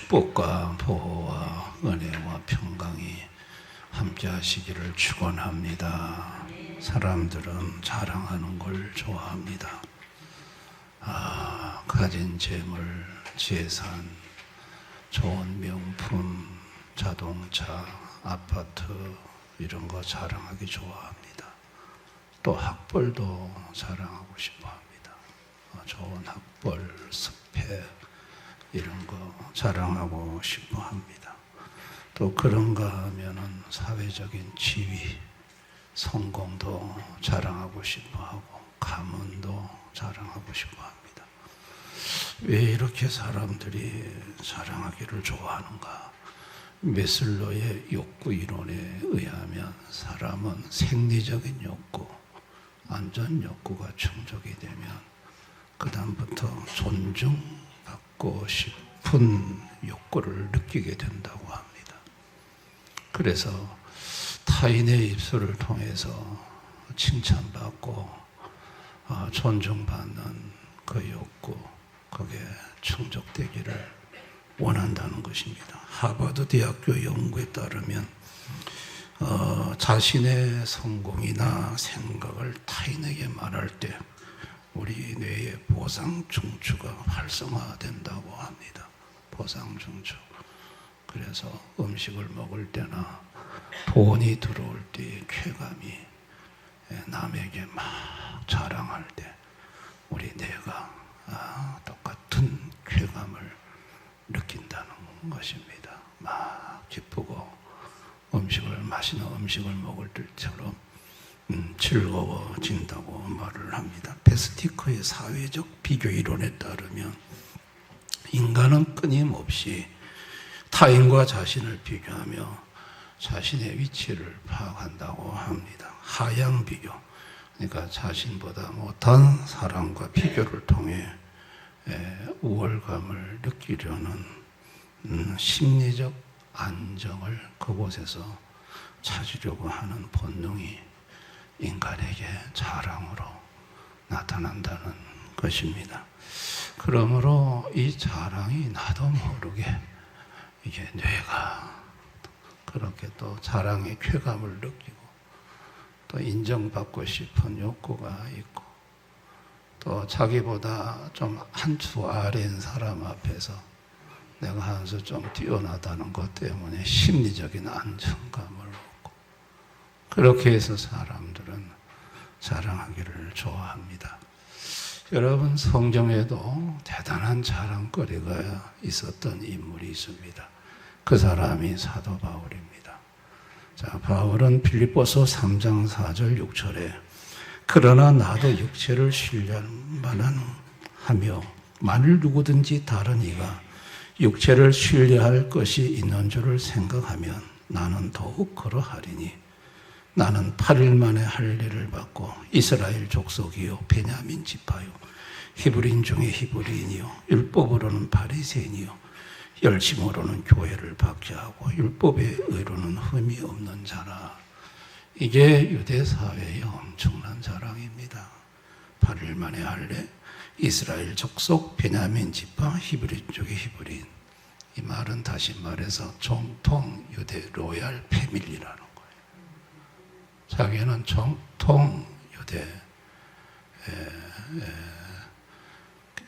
축복과 보호와 은혜와 평강이 함께 하시기를 축원합니다. 사람들은 자랑하는 걸 좋아합니다. 가진 재물, 재산, 좋은 명품, 자동차, 아파트 이런 거 자랑하기 좋아합니다. 또 학벌도 자랑하고 싶어 합니다. 좋은 학벌, 스펙 이런 거 자랑하고 싶어 합니다. 또 그런가 하면은 사회적인 지위, 성공도 자랑하고 싶어 하고 가문도 자랑하고 싶어 합니다. 왜 이렇게 사람들이 자랑하기를 좋아하는가? 메슬로의 욕구 이론에 의하면 사람은 생리적인 욕구, 안전 욕구가 충족이 되면 그 다음부터 존중받고 싶은 욕구를 느끼게 된다고 합니다. 그래서 타인의 입술을 통해서 칭찬받고 존중받는 그 욕구, 그게 충족되기를 원한다는 것입니다. 하버드 대학교 연구에 따르면 자신의 성공이나 생각을 타인에게 말할 때 우리 뇌의 보상중추가 활성화된다고 합니다. 보상중추. 그래서 음식을 먹을 때나 돈이 들어올 때의 쾌감이 남에게 막 자랑할 때 우리 뇌가 똑같은 쾌감을 느낀다는 것입니다. 막 기쁘고 맛있는 음식을 먹을 때처럼 즐거워진다고 말을 합니다. 페스티커의 사회적 비교 이론에 따르면 인간은 끊임없이 타인과 자신을 비교하며 자신의 위치를 파악한다고 합니다. 하향 비교, 그러니까 자신보다 못한 사람과 비교를 통해 우월감을 느끼려는 심리적 안정을 그곳에서 찾으려고 하는 본능이 인간에게 자랑으로 나타난다는 것입니다. 그러므로 이 자랑이 나도 모르게 이게 뇌가 그렇게 또 자랑의 쾌감을 느끼고 또 인정받고 싶은 욕구가 있고 또 자기보다 좀 한 수 아래인 사람 앞에서 내가 한 수 좀 뛰어나다는 것 때문에 심리적인 안정감을 얻고 그렇게 해서 사람들은 자랑하기를 좋아합니다. 여러분, 성경에도 대단한 자랑거리가 있었던 인물이 있습니다. 그 사람이 사도 바울입니다. 자, 바울은 빌립보서 3장 4절 6절에 그러나 나도 육체를 신뢰할 만한 하며 만일 누구든지 다른 이가 육체를 신뢰할 것이 있는 줄을 생각하면 나는 더욱 그러하리니 나는 8일 만에 할례를 받고 이스라엘 족속이요 베냐민 지파요 히브리인 중에 히브리인이요 율법으로는 바리새인이요 열심으로는 교회를 박제하고 율법의 의로는 흠이 없는 자라. 이게 유대 사회의 엄청난 자랑입니다. 8일 만에 할례, 이스라엘 족속, 베냐민 지파, 히브리인 중에 히브리인. 이 말은 다시 말해서 정통 유대 로얄 패밀리라는 거예요. 자기는 정통 유대.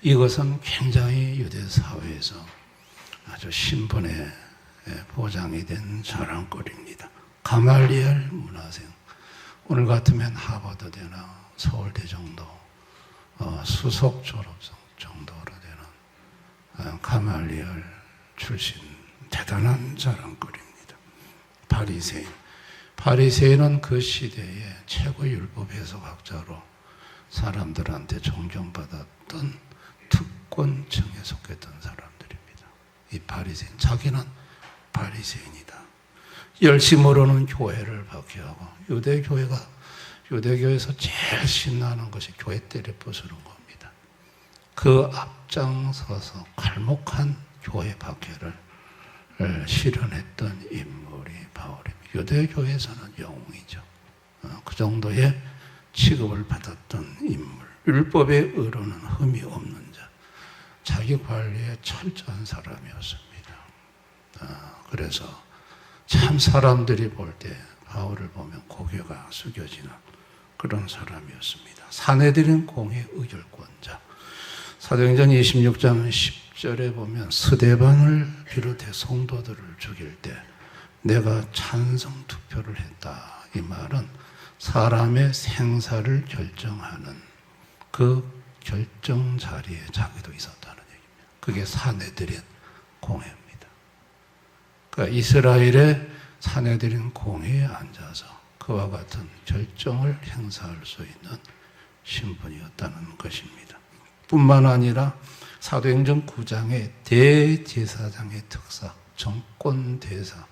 이것은 굉장히 유대 사회에서 아주 신분의 보장이 된 자랑거리입니다. 가말리엘 문화생. 오늘 같으면 하버드대나 서울대 정도 수석 졸업생 정도로 되는 가말리엘 출신 대단한 자랑거리입니다. 바리새인. 바리새인은 그 시대의 최고 율법 해석학자로 사람들한테 존경받았던 특권층에 속했던 사람들입니다. 이 바리새인, 자기는 바리새인이다. 열심으로는 교회를 박해하고 유대교에서 제일 신나는 것이 교회 때려 부수는 겁니다. 그 앞장서서 괄목한 교회 박해를 실현했던 인물이 바울입니다. 유대교에서는 영웅이죠. 그 정도의 취급을 받았던 인물. 율법의 의로는 흠이 없는 자. 자기 관리에 철저한 사람이었습니다. 그래서 참 사람들이 볼 때 바울을 보면 고개가 숙여지는 그런 사람이었습니다. 사내들인 공의 의결권자. 사도행전 26장 10절에 보면 스데반을 비롯해 성도들을 죽일 때 내가 찬성 투표를 했다. 이 말은 사람의 생사를 결정하는 그 결정 자리에 자기도 있었다는 얘기입니다. 그게 사내들인 공회입니다. 그러니까 이스라엘의 사내들인 공회에 앉아서 그와 같은 결정을 행사할 수 있는 신분이었다는 것입니다. 뿐만 아니라 사도행전 9장의 대제사장의 특사, 정권대사,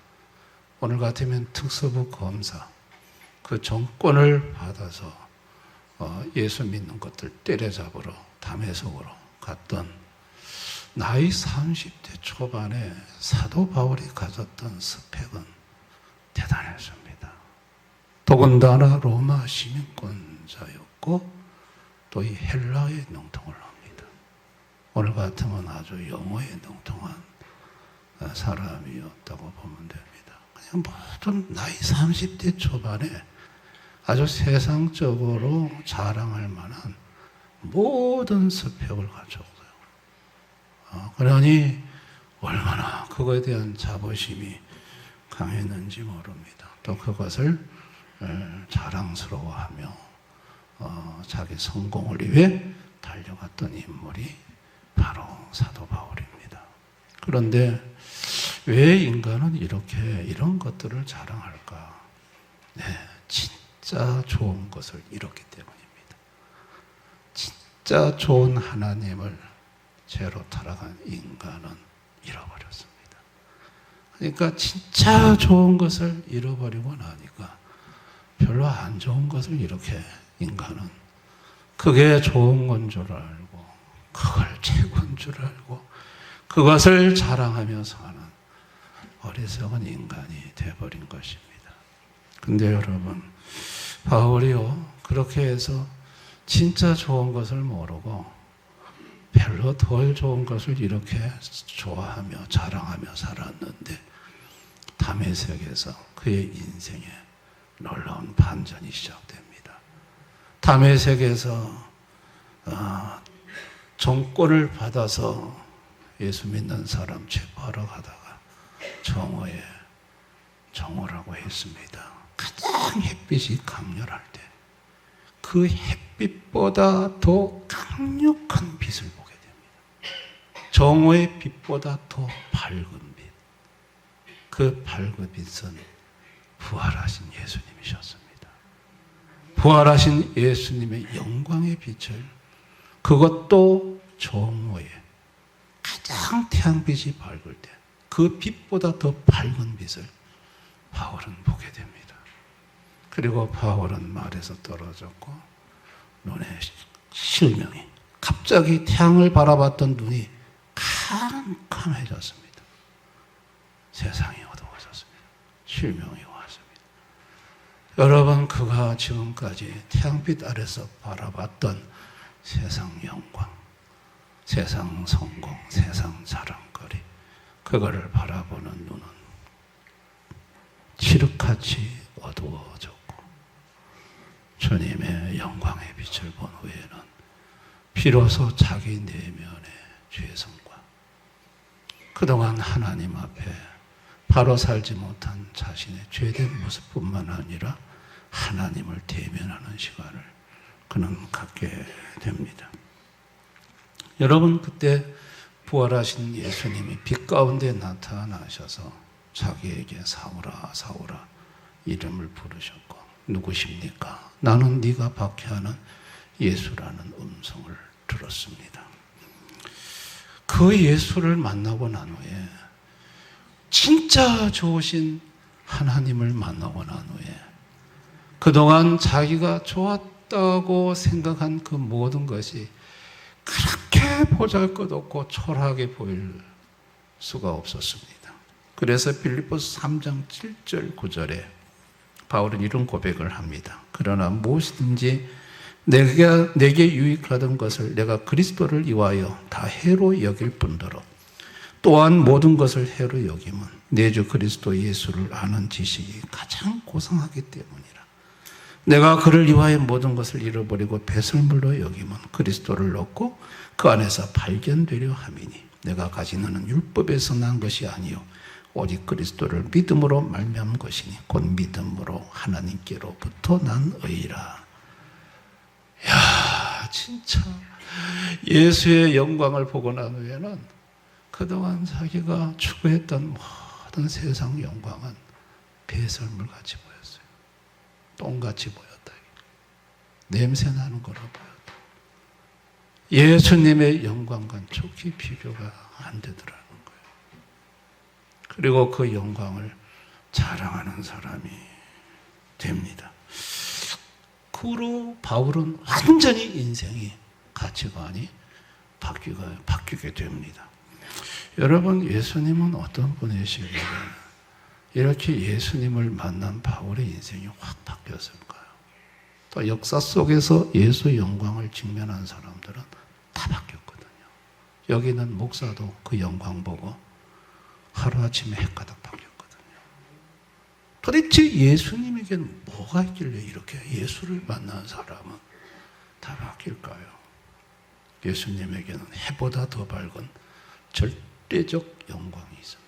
오늘 같으면 특수부 검사, 그 정권을 받아서 예수 믿는 것들 때려잡으러 다메섹으로 갔던 나이 30대 초반에 사도 바울이 가졌던 스펙은 대단했습니다. 더군다나 로마 시민권자였고 또 이 헬라어에 능통을 합니다. 오늘 같으면 아주 영어에 능통한 사람이었다고 보면 됩니다. 그냥 모든 나이 30대 초반에 아주 세상적으로 자랑할 만한 모든 스펙을 가졌어요. 그러니 얼마나 그거에 대한 자부심이 강했는지 모릅니다. 또 그것을 자랑스러워하며 자기 성공을 위해 달려갔던 인물이 바로 사도 바울입니다. 그런데 왜 인간은 이렇게 이런 것들을 자랑할까? 네, 진짜 좋은 것을 잃었기 때문입니다. 진짜 좋은 하나님을 죄로 타락한 인간은 잃어버렸습니다. 그러니까 진짜 좋은 것을 잃어버리고 나니까 별로 안 좋은 것을 이렇게 인간은 그게 좋은 건 줄 알고 그걸 최고인 줄 알고 그것을 자랑하며 사는 어리석은 인간이 되어버린 것입니다. 근데 여러분, 바울이요 그렇게 해서 진짜 좋은 것을 모르고 별로 덜 좋은 것을 이렇게 좋아하며 자랑하며 살았는데 다메섹에서 그의 인생에 놀라운 반전이 시작됩니다. 다메섹에서 정권을 받아서 예수 믿는 사람 체포하러 가다가 정오라고 했습니다. 가장 햇빛이 강렬할 때 그 햇빛보다 더 강력한 빛을 보게 됩니다. 정오의 빛보다 더 밝은 빛. 그 밝은 빛은 부활하신 예수님이셨습니다. 부활하신 예수님의 영광의 빛을 그것도 정오에 가장 태양빛이 밝을 때 그 빛보다 더 밝은 빛을 바울은 보게 됩니다. 그리고 바울은 말에서 떨어졌고 눈에 실명이 갑자기 태양을 바라봤던 눈이 캄캄해졌습니다. 세상이 어두워졌습니다. 실명이 왔습니다. 여러분, 그가 지금까지 태양빛 아래서 바라봤던 세상 영광, 세상 성공, 세상 자랑거리, 그거를 바라보는 눈은 칠흑같이 어두워졌고 주님의 영광의 빛을 본 후에는 비로소 자기 내면의 죄성과 그동안 하나님 앞에 바로 살지 못한 자신의 죄된 모습뿐만 아니라 하나님을 대면하는 시간을 그는 갖게 됩니다. 여러분, 그때 부활하신 예수님이 빛 가운데 나타나셔서 자기에게 사오라 사오라 이름을 부르셨고, 누구십니까? 나는 네가 박해하는 예수라는 음성을 들었습니다. 그 예수를 만나고 난 후에 진짜 좋으신 하나님을 만나고 난 후에 그동안 자기가 좋았다고 생각한 그 모든 것이 그렇게 보잘것없고 초라하게 보일 수가 없었습니다. 그래서 빌립보서 3장 7절 9절에 바울은 이런 고백을 합니다. 그러나 무엇이든지 내게 유익하던 것을 내가 그리스도를 위하여 다 해로 여길 뿐더러 또한 모든 것을 해로 여김은 내 주 그리스도 예수를 아는 지식이 가장 고상하기 때문이라. 내가 그를 위하여 모든 것을 잃어버리고 배설물로 여김은 그리스도를 얻고 그 안에서 발견되려 함이니 내가 가지는 율법에서 난 것이 아니요 오직 그리스도를 믿음으로 말미암은 것이니 곧 믿음으로 하나님께로부터 난 의라. 야, 진짜 예수의 영광을 보고 난 후에는 그동안 자기가 추구했던 모든 세상 영광은 배설물같이 보였어요. 똥같이 보였다. 냄새나는 거라 보였다. 예수님의 영광과는 좋게 비교가 안 되더라는 거예요. 그리고 그 영광을 자랑하는 사람이 됩니다. 그 후로 바울은 완전히 인생이 가치관이 바뀌게 됩니다. 여러분, 예수님은 어떤 분이시길래 이렇게 예수님을 만난 바울의 인생이 확 바뀌었을까요? 또 역사 속에서 예수 영광을 직면한 사람들은 다 바뀌었거든요. 여기는 목사도 그 영광 보고 하루아침에 헷가닥 바뀌었거든요. 도대체 예수님에게는 뭐가 있길래 이렇게 예수를 만난 사람은 다 바뀔까요? 예수님에게는 해보다 더 밝은 절대적 영광이 있습니다.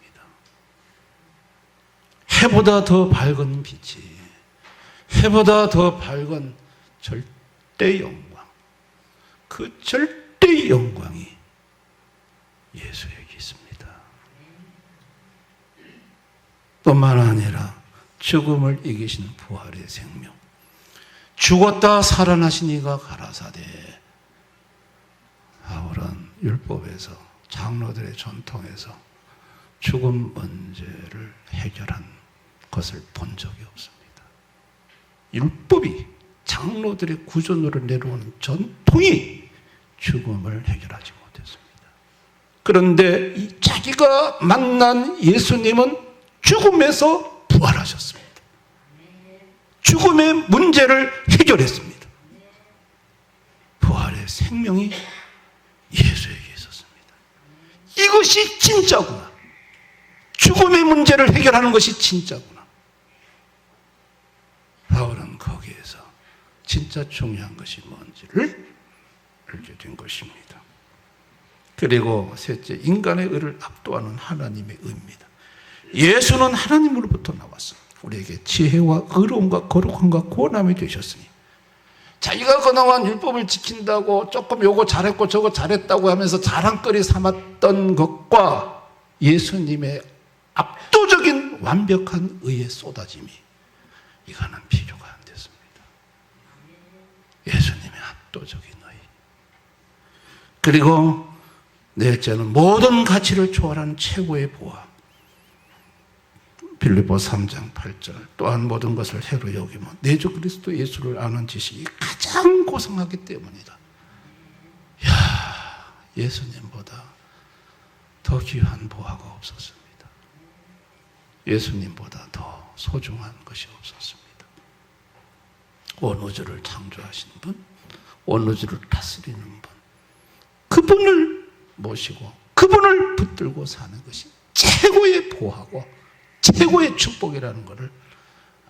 해보다 더 밝은 빛이, 해보다 더 밝은 절대 영광, 그 절대 영광이 예수에게 있습니다. 뿐만 아니라 죽음을 이기신 부활의 생명, 죽었다 살아나신 이가 가라사대. 바울은 율법에서, 장로들의 전통에서 죽음 문제를 해결한 것을 본 적이 없습니다. 율법이, 장로들의 구전으로 내려오는 전통이 죽음을 해결하지 못했습니다. 그런데 자기가 만난 예수님은 죽음에서 부활하셨습니다. 죽음의 문제를 해결했습니다. 부활의 생명이 예수에게 있었습니다. 이것이 진짜구나. 죽음의 문제를 해결하는 것이 진짜구나. 바울은 거기에서 진짜 중요한 것이 뭔지를 알게 된 것입니다. 그리고 셋째, 인간의 의를 압도하는 하나님의 의입니다. 예수는 하나님으로부터 나왔어. 우리에게 지혜와 의로움과 거룩함과 구원함이 되셨으니, 자기가 그동안 율법을 지킨다고 조금 요거 잘했고 저거 잘했다고 하면서 자랑거리 삼았던 것과 예수님의 압도적인 완벽한 의의 쏟아짐이, 이거는 비교가 안 됐습니다. 예수님의 압도적인 의. 그리고 넷째는 모든 가치를 초월하는 최고의 보화. 빌립보 3장 8절. 또한 모든 것을 해로 여기면 내 주 그리스도 예수를 아는 지식이 가장 고상하기 때문이다. 야, 예수님보다 더 귀한 보화가 없었습니다. 예수님보다 더 소중한 것이 없었습니다. 온 우주를 창조하신 분, 온 우주를 다스리는 분, 그분을 모시고 그분을 붙들고 사는 것이 최고의 보화고 최고의 축복이라는 것을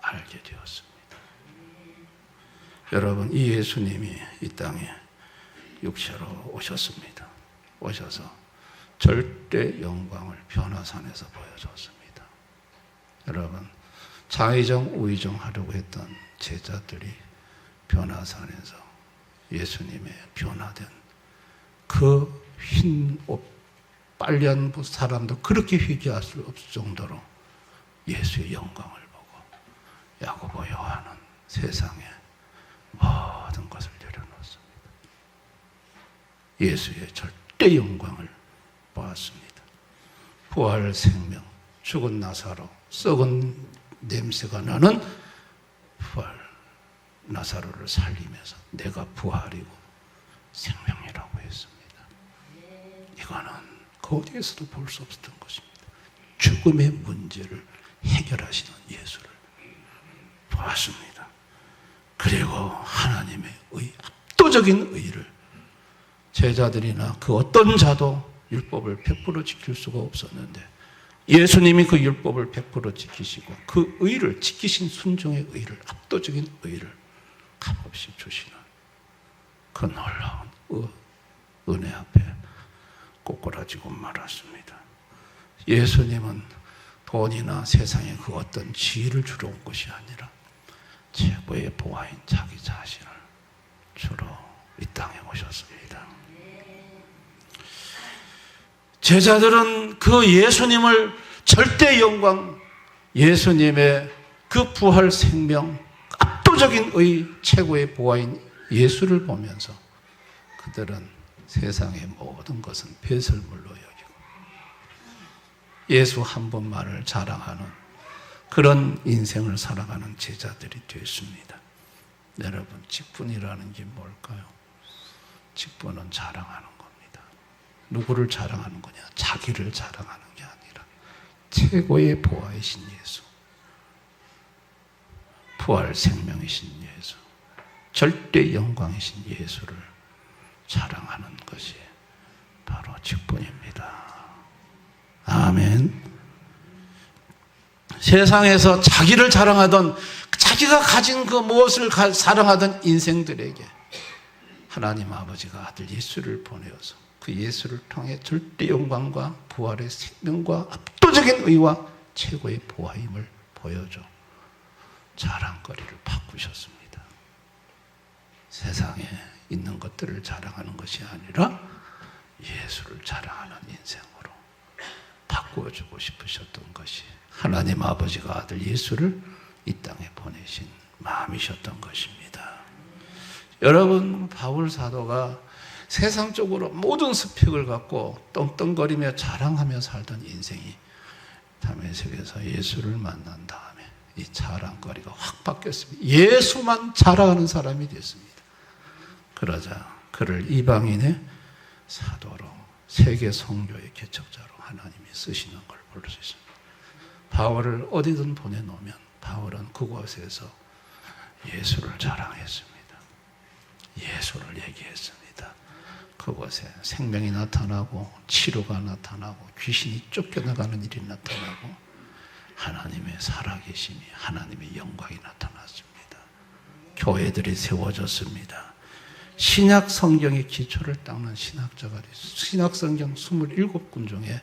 알게 되었습니다. 여러분, 이 예수님이 이 땅에 육체로 오셨습니다. 오셔서 절대 영광을 변화산에서 보여줬습니다. 여러분, 자의정 우의정 하려고 했던 제자들이 변화산에서 예수님의 변화된 그 흰 옷, 빨간 사람도 그렇게 회개할 수 없을 정도로 예수의 영광을 보고 야고보 요한은 세상에 모든 것을 내려놓습니다. 예수의 절대 영광을 보았습니다. 부활 생명, 죽은 나사로, 썩은 냄새가 나는 부활 나사로를 살리면서 내가 부활이고 생명이라고 했습니다. 이거는 그 어디에서도 볼 수 없었던 것입니다. 죽음의 문제를 해결하시는 예수를 보았습니다. 그리고 하나님의 의, 압도적인 의를 제자들이나 그 어떤 자도 율법을 100% 지킬 수가 없었는데 예수님이 그 율법을 100% 지키시고 그 의를 지키신 순종의 의를, 압도적인 의를 값없이 주시는 그 놀라운 은혜 앞에 꼬꾸라지고 말았습니다. 예수님은 돈이나 세상의 그 어떤 지위를 주러 온 것이 아니라 최고의 보화인 자기 자신을 주러 이 땅에 오셨습니다. 제자들은 그 예수님을 절대 영광, 예수님의 그 부활 생명, 압도적인 의 최고의 보화인 예수를 보면서 그들은 세상의 모든 것은 배설물로 여기고 예수 한 분만을 자랑하는 그런 인생을 살아가는 제자들이 됐습니다. 여러분, 직분이라는 게 뭘까요? 직분은 자랑하는 겁니다. 누구를 자랑하는 거냐? 자기를 자랑하는 게 아니라 최고의 보화이신 예수, 부활 생명이신 예수, 절대 영광이신 예수를 자랑하는 것이 바로 직분입니다. 아멘. 세상에서 자기를 자랑하던, 자기가 가진 그 무엇을 사랑하던 인생들에게 하나님 아버지가 아들 예수를 보내어서 그 예수를 통해 절대 영광과 부활의 생명과 압도적인 의와 최고의 보화임을 보여줘 자랑거리를 바꾸셨습니다. 세상에 있는 것들을 자랑하는 것이 아니라 예수를 자랑하는 인생으로 바꾸어주고 싶으셨던 것이 하나님 아버지가 아들 예수를 이 땅에 보내신 마음이셨던 것입니다. 여러분, 바울 사도가 세상적으로 모든 스펙을 갖고 떵떵거리며 자랑하며 살던 인생이 다메섹에서 예수를 만난 다음에 이 자랑거리가 확 바뀌었습니다. 예수만 자랑하는 사람이 됐습니다. 그러자 그를 이방인의 사도로 세계 선교의 개척자로 하나님이 쓰시는 걸 볼 수 있습니다. 바울을 어디든 보내놓으면 바울은 그곳에서 예수를 자랑했습니다. 예수를 얘기했습니다. 그곳에 생명이 나타나고 치료가 나타나고 귀신이 쫓겨나가는 일이 나타나고 하나님의 살아계심이, 하나님의 영광이 나타났습니다. 교회들이 세워졌습니다. 신약 성경의 기초를 닦는 신학자가 됐습니다. 신약 성경 27권 중에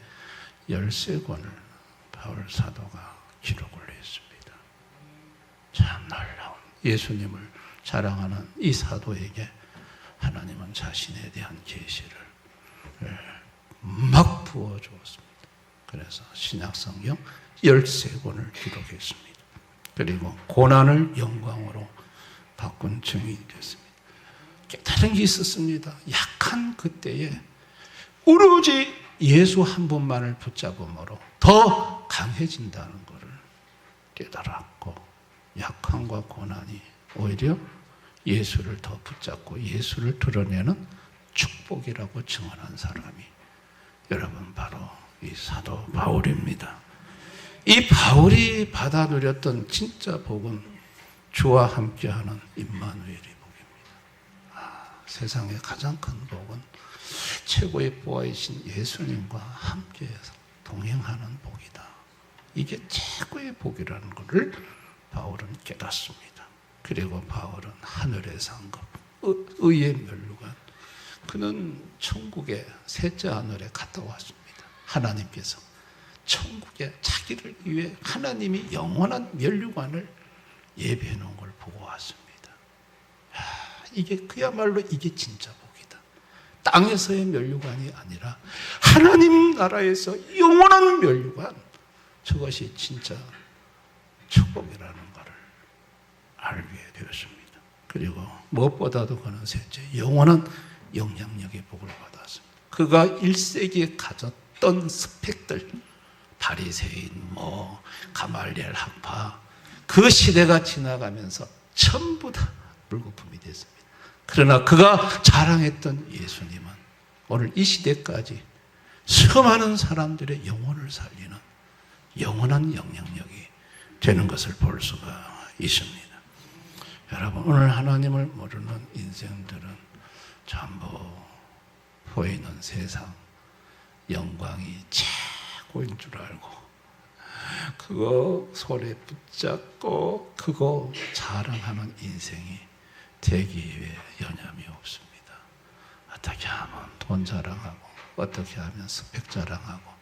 13권을 바울 사도가 기록을 했습니다. 참 놀라운 예수님을 자랑하는 이 사도에게 하나님은 자신에 대한 계시를 막 부어주었습니다. 그래서 신약 성경 13권을 기록했습니다. 그리고 고난을 영광으로 바꾼 증인이 됐습니다. 다른 게 있었습니다. 약한 그때에 오로지 예수 한 분만을 붙잡음으로 더 강해진다는 것을 깨달았고, 약함과 고난이 오히려 예수를 더 붙잡고 예수를 드러내는 축복이라고 증언한 사람이 여러분 바로 이 사도 바울입니다. 이 바울이 받아 누렸던 진짜 복은 주와 함께하는 임마누엘의 복입니다. 세상의 가장 큰 복은 최고의 보아이신 예수님과 함께해서 동행하는 복이다. 이게 최고의 복이라는 것을 바울은 깨닫습니다. 그리고 바울은 하늘의 상급, 의의 면류관, 그는 천국의 셋째 하늘에 갔다 왔습니다. 하나님께서 천국에 자기를 위해 하나님이 영원한 면류관을 예배해 놓은 걸 보고 왔습니다. 이게 그야말로 이게 진짜 복이다. 땅에서의 면류관이 아니라 하나님 나라에서 영원한 면류관, 저것이 진짜 축복이라는 것을 알게 되었습니다. 그리고 무엇보다도 그는 셋째, 영원한 영향력의 복을 받았습니다. 그가 1세기에 가졌던 스펙들, 바리새인, 가말리엘 학파, 그 시대가 지나가면서 전부 다 물거품이 됐습니다. 그러나 그가 자랑했던 예수님은 오늘 이 시대까지 수많은 사람들의 영혼을 살리는 영원한 영향력이 되는 것을 볼 수가 있습니다. 여러분, 오늘 하나님을 모르는 인생들은 전부 보이는 세상, 영광이 최고인 줄 알고 그거 손에 붙잡고 그거 자랑하는 인생이 되기 위해 여념이 없습니다. 어떻게 하면 돈 자랑하고, 어떻게 하면 스펙 자랑하고,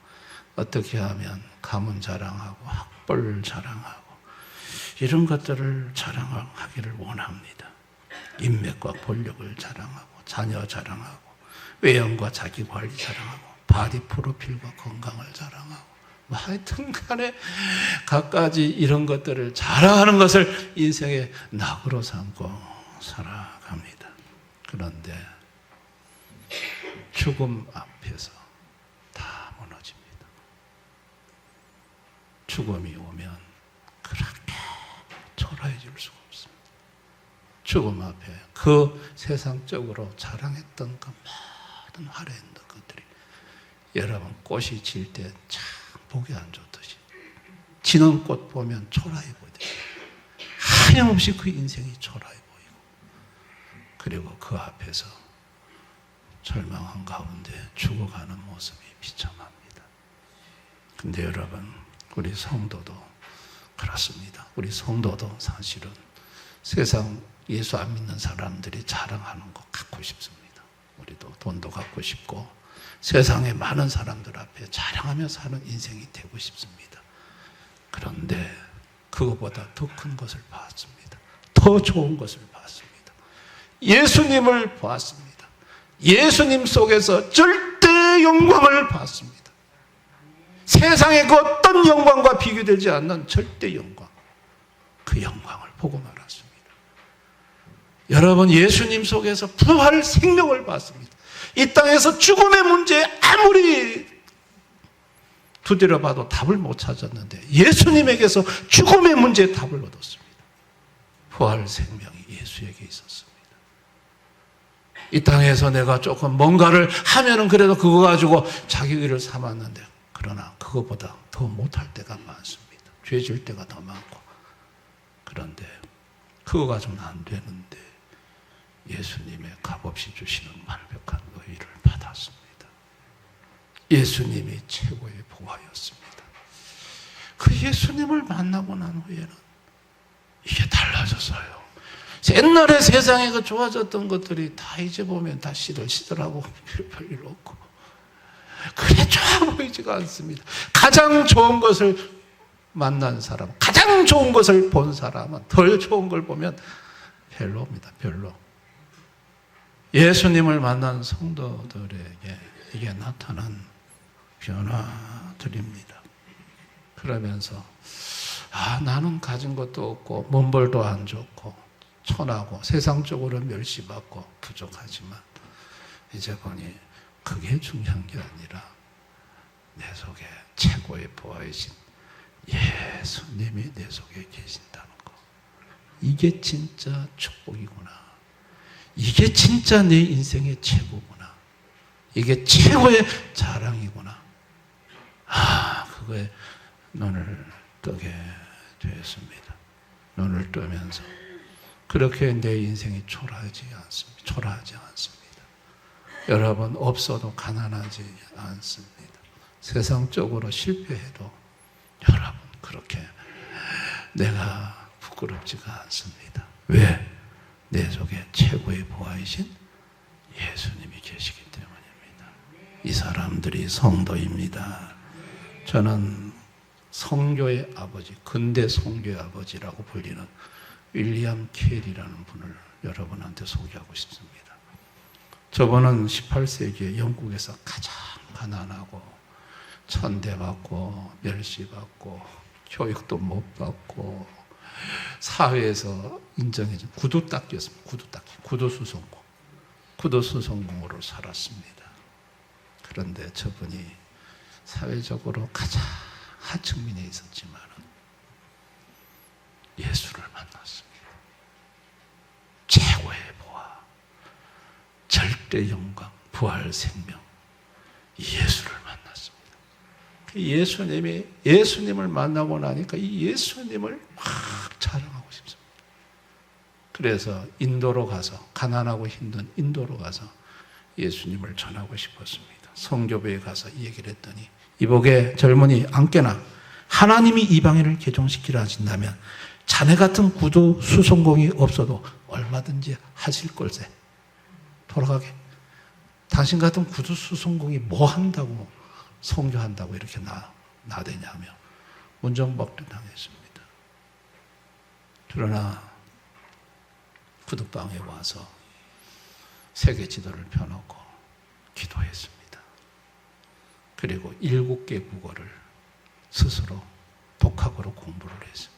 어떻게 하면 가문 자랑하고, 학벌 자랑하고, 이런 것들을 자랑하기를 원합니다. 인맥과 권력을 자랑하고, 자녀 자랑하고, 외형과 자기 관리 자랑하고, 바디 프로필과 건강을 자랑하고, 하여튼 간에 갖가지 이런 것들을 자랑하는 것을 인생의 낙으로 삼고 살아갑니다. 그런데 죽음 앞에서 다 무너집니다. 죽음이 오면 그렇게 초라해질 수가 없습니다. 죽음 앞에 그 세상적으로 자랑했던 그 모든 화려했던 것들이 여러분 꽃이 질 때 참 보기 안 좋듯이 지는 꽃 보면 초라해 보이듯이 하염없이 그 인생이 초라해 보이고, 그리고 그 앞에서 절망한 가운데 죽어가는 모습이 비참합니다. 근데 여러분, 우리 성도도 그렇습니다. 우리 성도도 사실은 세상 예수 안 믿는 사람들이 자랑하는 거 갖고 싶습니다. 우리도 돈도 갖고 싶고 세상의 많은 사람들 앞에 자랑하며 사는 인생이 되고 싶습니다. 그런데 그것보다 더 큰 것을 봤습니다. 더 좋은 것을 봤습니다. 예수님을 봤습니다. 예수님 속에서 절대 영광을 봤습니다. 세상의 그 어떤 영광과 비교되지 않는 절대 영광, 그 영광을 보고 말았습니다. 여러분, 예수님 속에서 부활 생명을 봤습니다. 이 땅에서 죽음의 문제에 아무리 두드려봐도 답을 못 찾았는데 예수님에게서 죽음의 문제에 답을 얻었습니다. 부활 생명이 예수에게 있었습니다. 이 땅에서 내가 조금 뭔가를 하면은 그래도 그거 가지고 자기 의를 삼았는데, 그러나 그거보다 더 못할 때가 많습니다. 죄질 때가 더 많고. 그런데 그거 가지고는 안 되는데 예수님의 값없이 주시는 완벽한 의를 받았습니다. 예수님이 최고의 보화였습니다. 그 예수님을 만나고 난 후에는 이게 달라졌어요. 옛날에 세상에 그 좋아졌던 것들이 다 이제 보면 다 시들시들하고 별일 없고, 그래 좋아 보이지가 않습니다. 가장 좋은 것을 만난 사람, 가장 좋은 것을 본 사람은 덜 좋은 걸 보면 별로입니다. 별로. 예수님을 만난 성도들에게 이게 나타난 변화들입니다. 그러면서 나는 가진 것도 없고 몸벌도 안 좋고 천하고 세상적으로 멸시받고 부족하지만 이제 보니 그게 중요한 게 아니라 내 속에 최고의 보화이신 예수님이 내 속에 계신다는 거, 이게 진짜 축복이구나. 이게 진짜 내 인생의 최고구나. 이게 최고의 자랑이구나. 그거에 눈을 뜨게 되었습니다. 눈을 뜨면서 그렇게 내 인생이 초라하지 않습니다. 여러분, 없어도 가난하지 않습니다. 세상적으로 실패해도 여러분 그렇게 내가 부끄럽지가 않습니다. 왜? 내 속에 최고의 보화이신 예수님이 계시기 때문입니다. 이 사람들이 성도입니다. 저는 성교의 아버지, 근대 성교의 아버지라고 불리는 윌리엄 캐리라는 분을 여러분한테 소개하고 싶습니다. 저분은 18세기에 영국에서 가장 가난하고 천대받고 멸시받고 교육도 못 받고 사회에서 인정해준 구두닦기였습니다. 구두수송공으로 살았습니다. 그런데 저분이 사회적으로 가장 하층민에 있었지만 예수를 만났습니다. 최고의 보화, 절대 영광, 부활 생명, 예수를 만났습니다. 예수님을 만나고 나니까 이 예수님을 막 자랑하고 싶습니다. 그래서 인도로 가서, 가난하고 힘든 인도로 가서 예수님을 전하고 싶었습니다. 성교부에 가서 이 얘기를 했더니 이복의 젊은이 안 깨나 하나님이 이방인을 개종시키려 하신다면 자네 같은 구두 수송공이 없어도 얼마든지 하실 걸세. 돌아가게. 당신 같은 구두 수송공이 뭐 한다고 성교한다고 이렇게 나대냐며 문정박도 당했습니다. 그러나 구두방에 와서 세계 지도를 펴놓고 기도했습니다. 그리고 7개 국어를 스스로 독학으로 공부를 했습니다.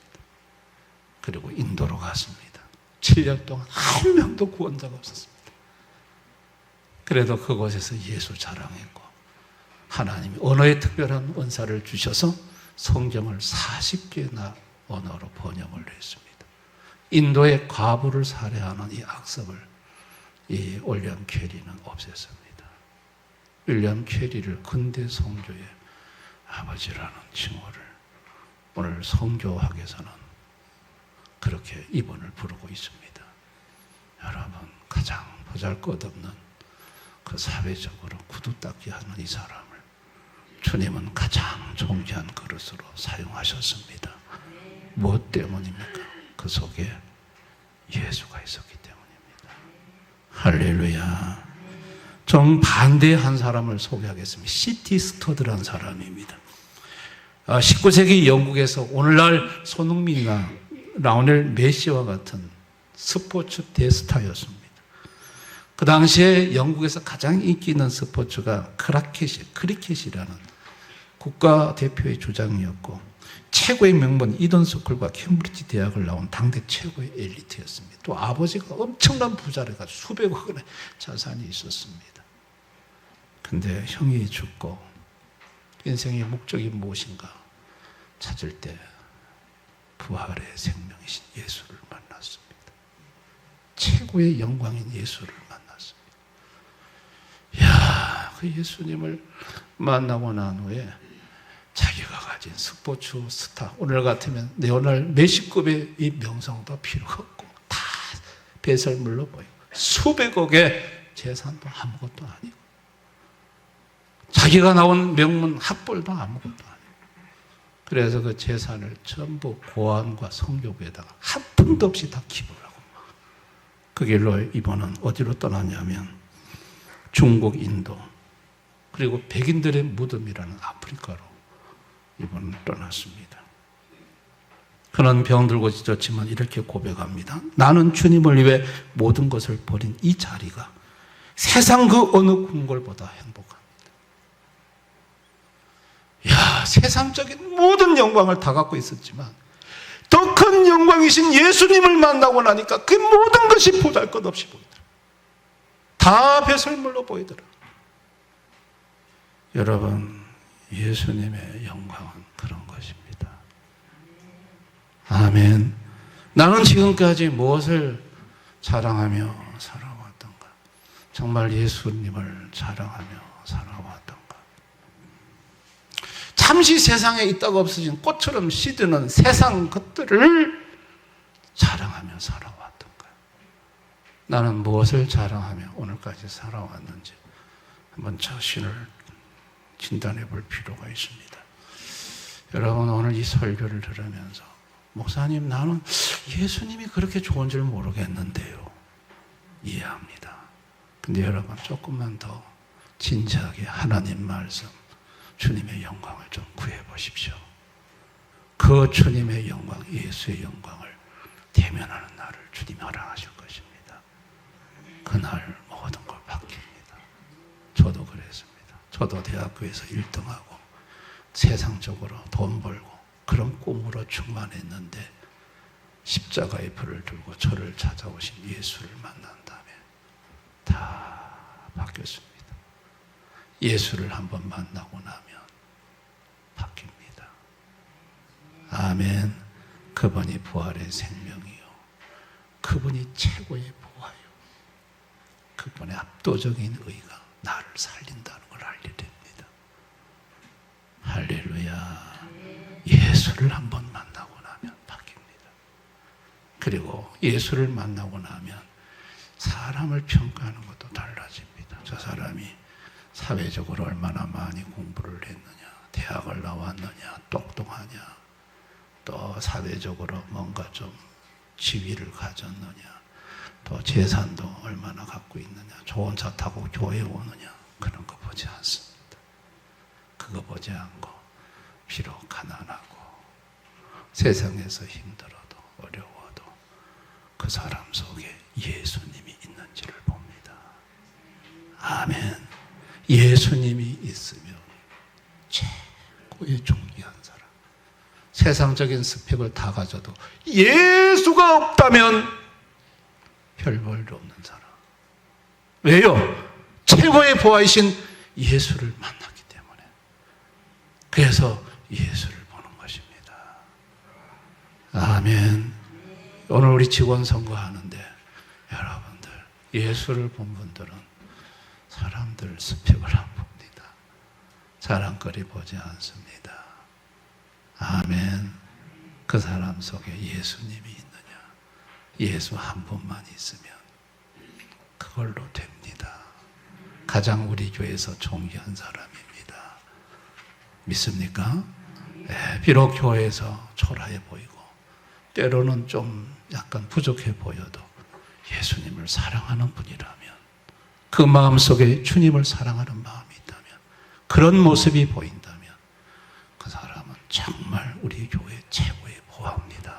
그리고 인도로 갔습니다. 7년 동안 한 명도 구원자가 없었습니다. 그래도 그곳에서 예수 자랑했고 하나님이 언어에 특별한 은사를 주셔서 성경을 40개나 언어로 번역을 했습니다. 인도의 과부를 살해하는 이 악습을 이 윌리엄 캐리는 없앴습니다. 윌리엄 캐리를 근대 성교의 아버지라는 칭호를 오늘 성교학에서는 그렇게 이분을 부르고 있습니다. 여러분, 가장 보잘것없는 그 사회적으로 구두 닦기 하는 이 사람을 주님은 가장 존귀한 그릇으로 사용하셨습니다. 무엇 때문입니까? 그 속에 예수가 있었기 때문입니다. 할렐루야. 정반대의 한 사람을 소개하겠습니다. C.T. 스터드라는 사람입니다. 19세기 영국에서 오늘날 손흥민이나 라오넬 메시와 같은 스포츠 대스타였습니다. 그 당시에 영국에서 가장 인기 있는 스포츠가 크리켓이라는 국가대표의 주장이었고 최고의 명문 이던 스쿨과 캠브리지 대학을 나온 당대 최고의 엘리트였습니다. 또 아버지가 엄청난 부자를 가지고 수백억 원의 자산이 있었습니다. 근데 형이 죽고 인생의 목적이 무엇인가 찾을 때 부활의 생명이신 예수를 만났습니다. 최고의 영광인 예수를 만났습니다. 이야, 그 예수님을 만나고 난 후에 자기가 가진 스포츠 스타, 오늘 같으면 레오넬 메시급의 이 명성도 필요가 없고 다 배설물로 보이고 수백억의 재산도 아무것도 아니고 자기가 나온 명문 학벌도 아무것도 아니고 그래서 그 재산을 전부 고아원과 성교부에다가 한 푼도 없이 다 기부를 하고 그 길로 이번은 어디로 떠났냐면 중국, 인도 그리고 백인들의 무덤이라는 아프리카로 이번은 떠났습니다. 그는 병들고 지쳤지만 이렇게 고백합니다. 나는 주님을 위해 모든 것을 버린 이 자리가 세상 그 어느 궁궐보다 행복합니다. 야, 세상적인 모든 영광을 다 갖고 있었지만 더 큰 영광이신 예수님을 만나고 나니까 그 모든 것이 보잘것없이 보이더라. 다 배설물로 보이더라. 여러분, 예수님의 영광은 그런 것입니다. 아멘. 나는 지금까지 무엇을 자랑하며 살아왔던가? 정말 예수님을 자랑하며 살아왔던가? 잠시 세상에 있다가 없어진 꽃처럼 시드는 세상 것들을 자랑하며 살아왔던가? 나는 무엇을 자랑하며 오늘까지 살아왔는지 한번 자신을 진단해 볼 필요가 있습니다. 여러분, 오늘 이 설교를 들으면서 목사님, 나는 예수님이 그렇게 좋은 줄 모르겠는데요. 이해합니다. 근데 여러분, 조금만 더 진지하게 하나님 말씀, 주님의 영광을 좀 구해 보십시오. 그 주님의 영광, 예수의 영광을 대면하는 날을 주님이 허락하실 것입니다. 그날 모든 걸 바뀝니다. 저도 그랬습니다. 저도 대학교에서 1등하고 세상적으로 돈 벌고 그런 꿈으로 충만했는데 십자가의 불을 들고 저를 찾아오신 예수를 만난 다음에 다 바뀌었습니다. 예수를 한번 만나고 나면 바뀝니다. 아멘. 그분이 부활의 생명이요, 그분이 최고의 보화요, 그분의 압도적인 의가 나를 살린다는 걸 알게 됩니다. 할렐루야. 예수를 한번 만나고 나면 바뀝니다. 그리고 예수를 만나고 나면 사람을 평가하는 것도 달라집니다. 저 사람이 사회적으로 얼마나 많이 공부를 했느냐, 대학을 나왔느냐, 똑똑하냐, 또 사회적으로 뭔가 좀 지위를 가졌느냐, 또 재산도 얼마나 갖고 있느냐, 좋은 차 타고 교회 오느냐, 그런 거 보지 않습니다. 그거 보지 않고 비록 가난하고 세상에서 힘들어도 어려워도 그 사람 속에 예수님이 있는지를 봅니다. 아멘. 예수님이 있으면 최고의 존귀한 사람. 세상적인 스펙을 다 가져도 예수가 없다면 별 볼일 없는 사람. 왜요? 최고의 보아이신 예수를 만났기 때문에. 그래서 예수를 보는 것입니다. 아멘. 오늘 우리 직원 선거하는데 여러분들 예수를 본 분들은 사람들 스펙을 안 봅니다. 자랑거리 보지 않습니다. 아멘. 그 사람 속에 예수님이 있느냐, 예수 한 분만 있으면 그걸로 됩니다. 가장 우리 교회에서 존귀한 사람입니다. 믿습니까? 네, 비록 교회에서 초라해 보이고 때로는 좀 약간 부족해 보여도 예수님을 사랑하는 분이라면, 그 마음속에 주님을 사랑하는 마음이 있다면, 그런 모습이 보인다면 그 사람은 정말 우리 교회 최고의 보아입니다.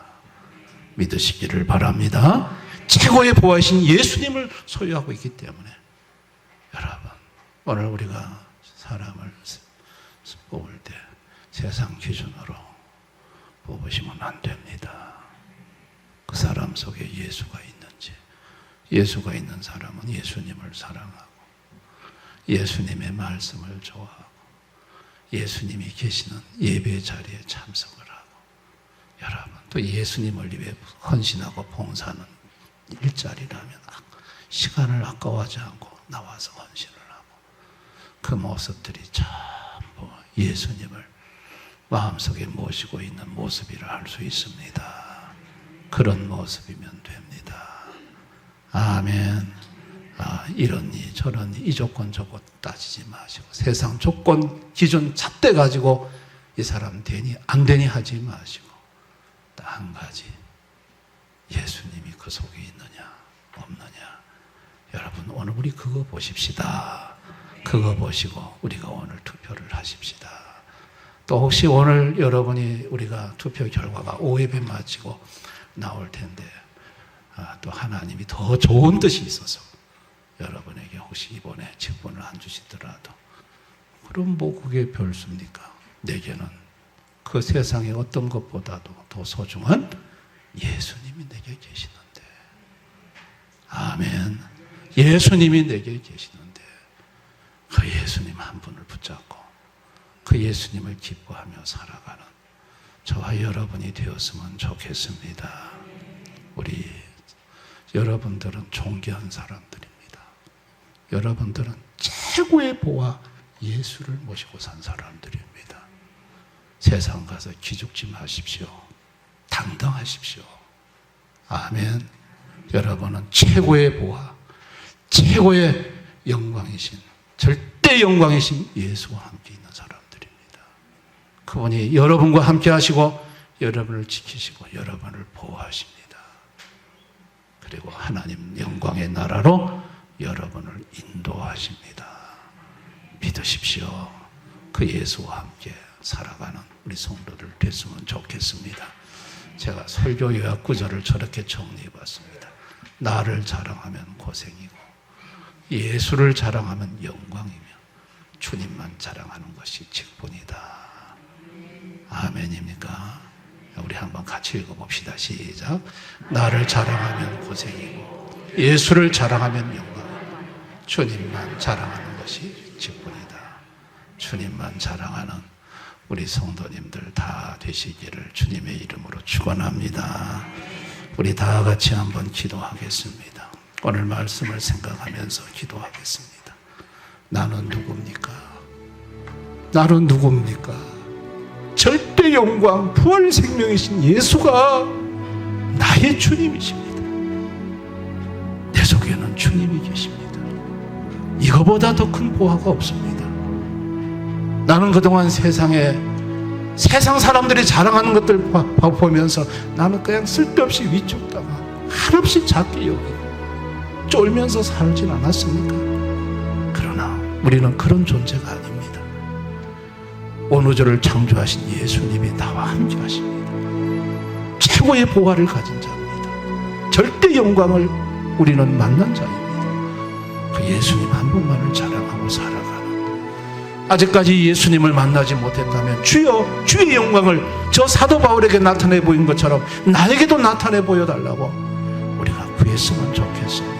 믿으시기를 바랍니다. 최고의 보아이신 예수님을 소유하고 있기 때문에 여러분, 오늘 우리가 사람을 뽑을 때 세상 기준으로 뽑으시면 안 됩니다. 그 사람 속에 예수가 있는지, 예수가 있는 사람은 예수님을 사랑하고 예수님의 말씀을 좋아하고 예수님이 계시는 예배 자리에 참석을 하고, 여러분 또 예수님을 위해 헌신하고 봉사하는 일자리라면 시간을 아까워하지 않고 나와서 헌신을 하고, 그 모습들이 전부 예수님을 마음속에 모시고 있는 모습이라 할 수 있습니다. 그런 모습이면 됩니다. 아멘. 이러니 저러니 이 조건 저것 따지지 마시고 세상 조건 기준 잣대 가지고 이 사람 되니 안 되니 하지 마시고 딱 한 가지, 예수님이 그 속에 있느냐 없느냐. 여러분 오늘 우리 그거 보십시다. 그거 보시고 우리가 오늘 투표를 하십시다. 또 혹시 오늘 여러분이 우리가 투표 결과가 오해배 마치고 나올 텐데 또 하나님이 더 좋은 뜻이 있어서 여러분에게 혹시 이번에 직분을 안 주시더라도, 그럼 뭐 그게 별수입니까? 내게는 그 세상의 어떤 것보다도 더 소중한 예수님이 내게 계시는데, 아멘. 예수님이 내게 계시는데 그 예수님 한 분을 붙잡고 그 예수님을 기뻐하며 살아가는 저와 여러분이 되었으면 좋겠습니다. 우리 여러분들은 존귀한 사람들입니다. 여러분들은 최고의 보아 예수를 모시고 산 사람들입니다. 세상 가서 기죽지 마십시오. 당당하십시오. 아멘. 여러분은 최고의 보아, 최고의 영광이신, 절대 영광이신 예수와 함께 있는 사람들입니다. 그분이 여러분과 함께 하시고 여러분을 지키시고 여러분을 보호하십니다. 그리고 하나님 영광의 나라로 여러분을 인도하십니다. 믿으십시오. 그 예수와 함께 살아가는 우리 성도들 됐으면 좋겠습니다. 제가 설교 요약 구절을 저렇게 정리해 봤습니다. 나를 자랑하면 고생이고 예수를 자랑하면 영광이며 주님만 자랑하는 것이 직분이다. 아멘입니까? 우리 한번 같이 읽어봅시다. 시작. 나를 자랑하면 고생이고 예수를 자랑하면 영광, 주님만 자랑하는 것이 직분이다. 주님만 자랑하는 우리 성도님들 다 되시기를 주님의 이름으로 축원합니다. 우리 다 같이 한번 기도하겠습니다. 오늘 말씀을 생각하면서 기도하겠습니다. 나는 누굽니까? 나는 누굽니까? 절대 영광 부활 생명이신 예수가 나의 주님이십니다. 내 속에는 주님이 계십니다. 그보다 더 큰 보화가 없습니다. 나는 그동안 세상 사람들이 자랑하는 것들 보면서 나는 그냥 쓸데없이 위축당하, 한없이 작게 여기고 쫄면서 살진 않았습니까? 그러나 우리는 그런 존재가 아닙니다. 온 우주를 창조하신 예수님이 나와 함께 하십니다. 최고의 보화를 가진 자입니다. 절대 영광을 우리는 만난 자입니다. 그 예수님 한 분만을 자랑하고 살아가는, 아직까지 예수님을 만나지 못했다면 주여 주의 영광을 저 사도 바울에게 나타내 보인 것처럼 나에게도 나타내 보여달라고 우리가 구했으면 좋겠습니다.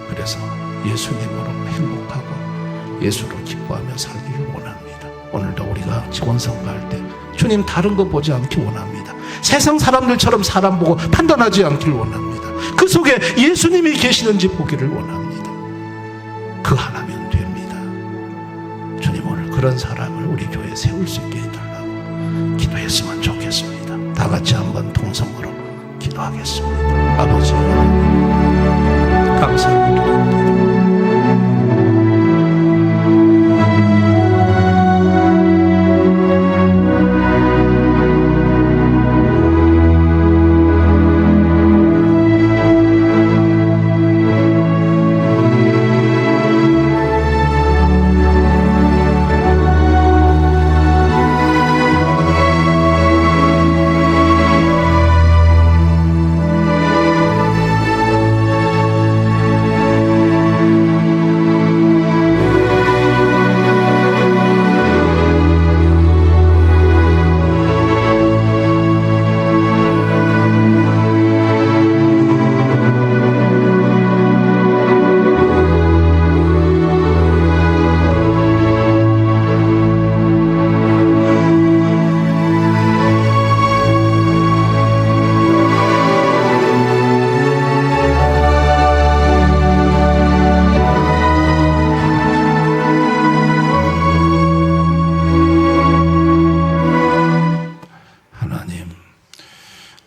그래서 예수님으로 행복하고 예수로 기뻐하며 살기를 원합니다. 오늘도 우리가 직원선거 할 때 주님 다른 거 보지 않기 원합니다. 세상 사람들처럼 사람 보고 판단하지 않기를 원합니다. 그 속에 예수님이 계시는지 보기를 원합니다. 그 하나면 됩니다. 주님 오늘 그런 사람을 우리 교회에 세울 수 있게 해달라고 기도했으면 좋겠습니다. 다 같이 한번 통성으로 기도하겠습니다. 아버지 하나님 감사합니다.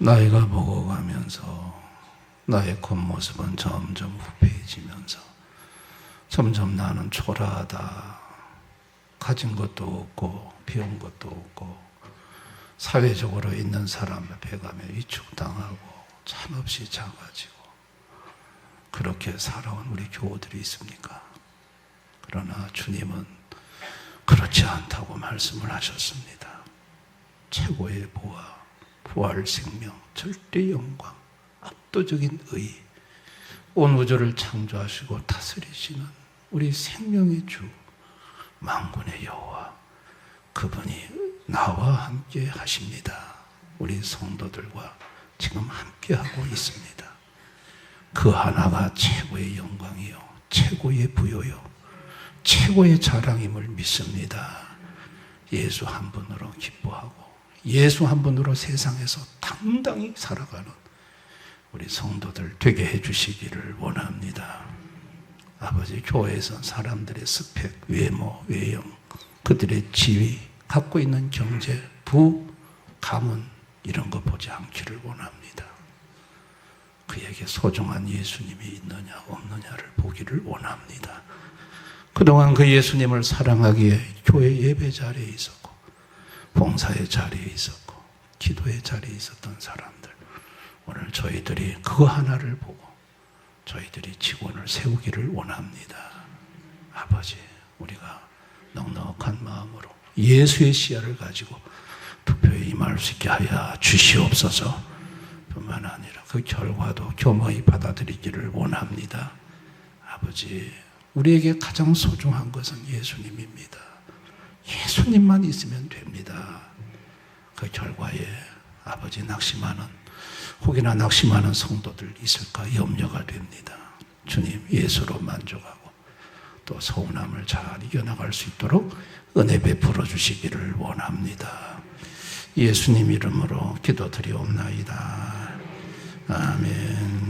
나이가 먹어가면서 나의 겉모습은 점점 후패해지면서 점점 나는 초라하다. 가진 것도 없고 배운 것도 없고 사회적으로 있는 사람 앞에 가면 위축당하고 참없이 작아지고 그렇게 살아온 우리 교우들이 있습니까? 그러나 주님은 그렇지 않다고 말씀을 하셨습니다. 최고의 보화, 부활 생명, 절대 영광, 압도적인 의, 온 우주를 창조하시고 다스리시는 우리 생명의 주, 만군의 여호와, 그분이 나와 함께 하십니다. 우리 성도들과 지금 함께 하고 있습니다. 그 하나가 최고의 영광이요, 최고의 부요요, 최고의 자랑임을 믿습니다. 예수 한 분으로 기뻐하고 예수 한 분으로 세상에서 당당히 살아가는 우리 성도들 되게 해주시기를 원합니다. 아버지, 교회에서 사람들의 스펙, 외모, 외형, 그들의 지위, 갖고 있는 경제, 부, 가문 이런 거 보지 않기를 원합니다. 그에게 소중한 예수님이 있느냐 없느냐를 보기를 원합니다. 그동안 그 예수님을 사랑하기에 교회 예배 자리에 있었고 봉사의 자리에 있었고 기도의 자리에 있었던 사람들, 오늘 저희들이 그거 하나를 보고 저희들이 직원을 세우기를 원합니다. 아버지, 우리가 넉넉한 마음으로 예수의 시야를 가지고 투표에 임할 수 있게 하여 주시옵소서. 뿐만 아니라 그 결과도 겸허히 받아들이기를 원합니다. 아버지, 우리에게 가장 소중한 것은 예수님입니다. 예수님만 있으면 됩니다. 그 결과에 아버지 혹이나 낙심하는 성도들 있을까 염려가 됩니다. 주님, 예수로 만족하고 또 서운함을 잘 이겨나갈 수 있도록 은혜 베풀어 주시기를 원합니다. 예수님 이름으로 기도드리옵나이다. 아멘.